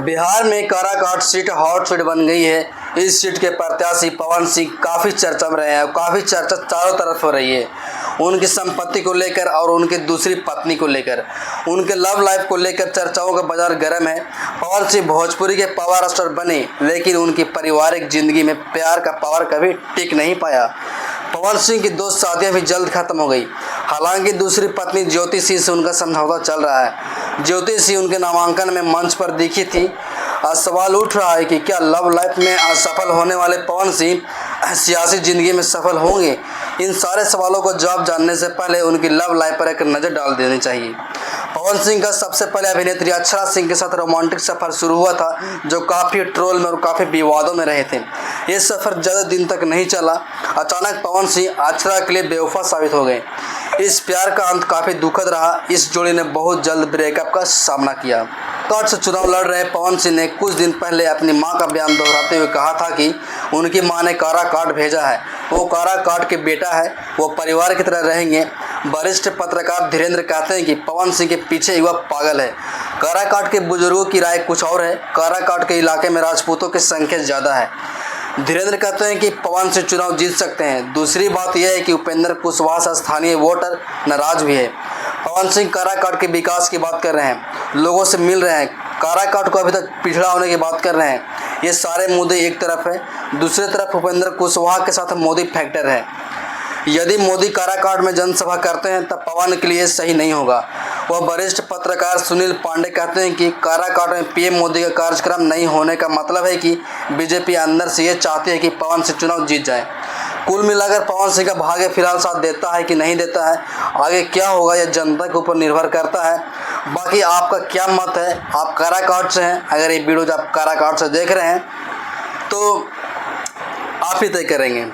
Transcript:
बिहार में Karakat seat hot seat बन गई है। इस सीट के प्रत्याशी पवन सिंह काफ़ी चर्चा में रहे हैं और काफ़ी चर्चा चारों तरफ हो रही है। उनकी संपत्ति को लेकर और उनकी दूसरी पत्नी को लेकर, उनके लव लाइफ को लेकर चर्चाओं का बाजार गर्म है। पवन सिंह भोजपुरी के पावर स्टार बने, लेकिन उनकी पारिवारिक जिंदगी में प्यार का पावर कभी टिक नहीं पाया। पवन सिंह की 2 शादियां भी जल्द खत्म हो गई। हालांकि दूसरी पत्नी ज्योति सिंह से उनका समझौता चल रहा है। ज्योति सिंह उनके नामांकन में मंच पर दिखी थी। आज सवाल उठ रहा है कि क्या लव लाइफ में असफल होने वाले पवन सिंह सियासी जिंदगी में सफल होंगे। इन सारे सवालों को जवाब जानने से पहले उनकी लव लाइफ पर एक नज़र डाल देनी चाहिए। पवन सिंह का सबसे पहले अभिनेत्री अक्षरा सिंह के साथ रोमांटिक सफ़र शुरू हुआ था, जो काफ़ी ट्रोल में और काफ़ी विवादों में रहे थे। ये सफ़र ज़्यादा दिन तक नहीं चला। अचानक पवन सिंह अक्षरा के लिए बेवफा साबित हो गए। इस प्यार का अंत काफ़ी दुखद रहा। इस जोड़ी ने बहुत जल्द ब्रेकअप का सामना किया। काट से चुनाव लड़ रहे पवन सिंह ने कुछ दिन पहले अपनी मां का बयान दोहराते हुए कहा था कि उनकी मां ने काराकाट भेजा है। वो काराकाट के बेटा है, वो परिवार की तरह रहेंगे। वरिष्ठ पत्रकार धीरेन्द्र कहते हैं कि पवन सिंह के पीछे युवा पागल है। काराकाट के बुजुर्गों की राय कुछ और है। काराकाट के इलाके में राजपूतों की संख्या ज़्यादा है। धीरेन्द्र कहते हैं कि पवन सिंह चुनाव जीत सकते हैं। दूसरी बात यह है कि उपेंद्र कुशवाहा से स्थानीय वोटर नाराज भी है। पवन सिंह काराकाट के विकास की बात कर रहे हैं, लोगों से मिल रहे हैं, काराकाट को अभी तक पिछड़ा होने की बात कर रहे हैं। ये सारे मुद्दे एक तरफ है। दूसरी तरफ उपेंद्र कुशवाहा के साथ मोदी फैक्टर है। यदि मोदी काराकाट में जनसभा करते हैं तब पवन के लिए सही नहीं होगा। वह वरिष्ठ पत्रकार सुनील पांडे कहते हैं कि काराकाट में पीएम मोदी का कार्यक्रम नहीं होने का मतलब है कि बीजेपी अंदर से ये चाहती है कि पवन सिंह चुनाव जीत जाए। कुल मिलाकर पवन सिंह का भाग्य फिलहाल साथ देता है कि नहीं देता है, आगे क्या होगा यह जनता के ऊपर निर्भर करता है। बाकी आपका क्या मत है? आप काराकाट से हैं? अगर ये वीडियो आप काराकाट से देख रहे हैं तो आप ही तय करेंगे।